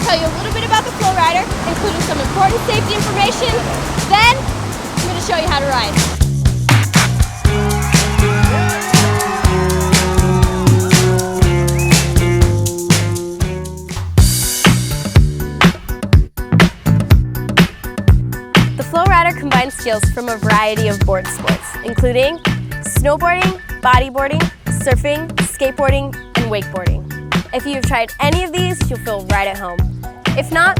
tell you a little bit about the FlowRider, including some important safety information. Then, I'm going to show you how to ride. The FlowRider combines skills from a variety of board sports, including snowboarding, bodyboarding, surfing, skateboarding, and wakeboarding. If you've tried any of these, you'll feel right at home. If not,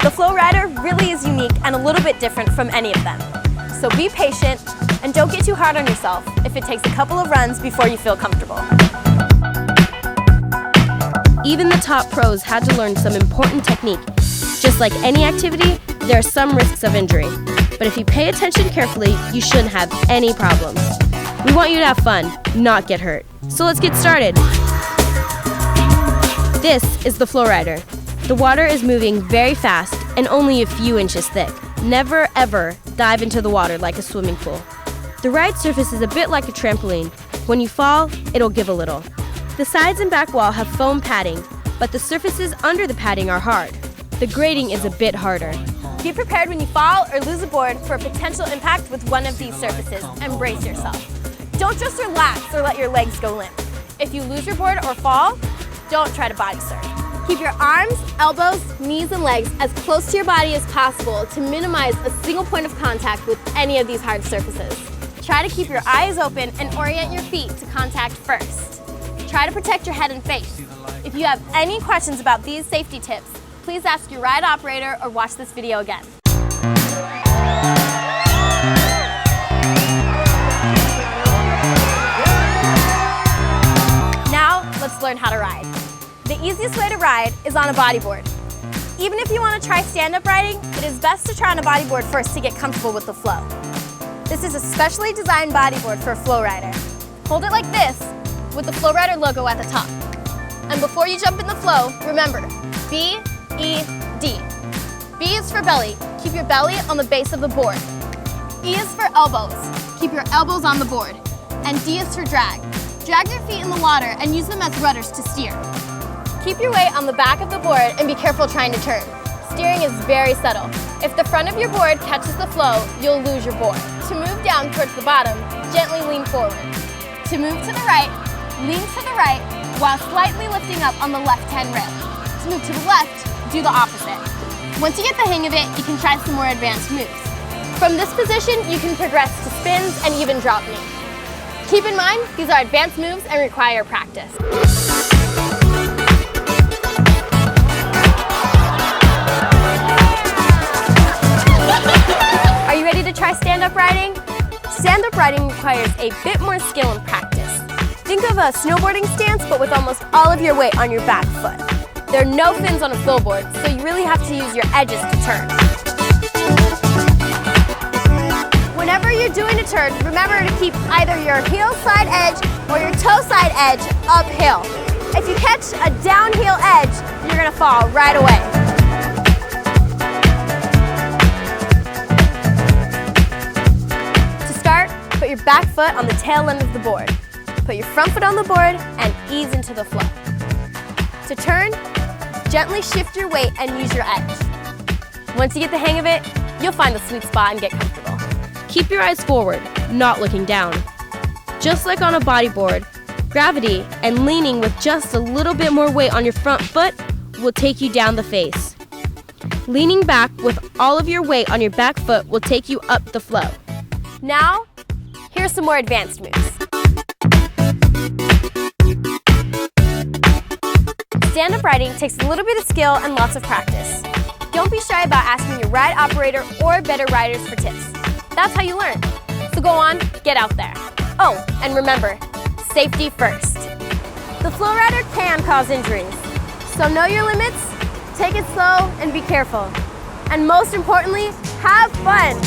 the FlowRider really is unique and a little bit different from any of them. So be patient and don't get too hard on yourself if it takes a couple of runs before you feel comfortable. Even the top pros had to learn some important technique. Just like any activity, there are some risks of injury. But if you pay attention carefully, you shouldn't have any problems. We want you to have fun, not get hurt. So let's get started. This is the FlowRider. The water is moving very fast and only a few inches thick. Never ever dive into the water like a swimming pool. The ride surface is a bit like a trampoline. When you fall, it'll give a little. The sides and back wall have foam padding, but the surfaces under the padding are hard. The grading is a bit harder. Be prepared when you fall or lose a board for a potential impact with one of these surfaces and brace yourself. Don't just relax or let your legs go limp. If you lose your board or fall, don't try to body surf. Keep your arms, elbows, knees, and legs as close to your body as possible to minimize a single point of contact with any of these hard surfaces. Try to keep your eyes open and orient your feet to contact first. Try to protect your head and face. If you have any questions about these safety tips, please ask your ride operator or watch this video again. Now, let's learn how to ride. The easiest way to ride is on a bodyboard. Even if you want to try stand-up riding, it is best to try on a bodyboard first to get comfortable with the flow. This is a specially designed bodyboard for a FlowRider. Hold it like this, with the FlowRider logo at the top. And before you jump in the flow, remember, B-E-D. B is for belly. Keep your belly on the base of the board. E is for elbows. Keep your elbows on the board. And D is for drag. Drag your feet in the water and use them as rudders to steer. Keep your weight on the back of the board and be careful trying to turn. Steering is very subtle. If the front of your board catches the flow, you'll lose your board. To move down towards the bottom, gently lean forward. To move to the right, lean to the right while slightly lifting up on the left-hand rail. To move to the left, do the opposite. Once you get the hang of it, you can try some more advanced moves. From this position, you can progress to spins and even drop knee. Keep in mind, these are advanced moves and require practice. Are you ready to try stand-up riding? Stand-up riding requires a bit more skill and practice. Think of a snowboarding stance, but with almost all of your weight on your back foot. There are no fins on a flowboard, so you really have to use your edges to turn. Whenever you're doing a turn, remember to keep either your heel side edge or your toe side edge uphill. If you catch a downhill edge, you're going to fall right away. To start, put your back foot on the tail end of the board. Put your front foot on the board and ease into the flow. To turn, gently shift your weight and use your edge. Once you get the hang of it, you'll find the sweet spot and get comfortable. Keep your eyes forward, not looking down. Just like on a bodyboard, gravity and leaning with just a little bit more weight on your front foot will take you down the face. Leaning back with all of your weight on your back foot will take you up the flow. Now, here's some more advanced moves. Stand-up riding takes a little bit of skill and lots of practice. Don't be shy about asking your ride operator or better riders for tips. That's how you learn. So go on, get out there. Oh, and remember, safety first. The FlowRider can cause injuries, so know your limits, take it slow, and be careful. And most importantly, have fun.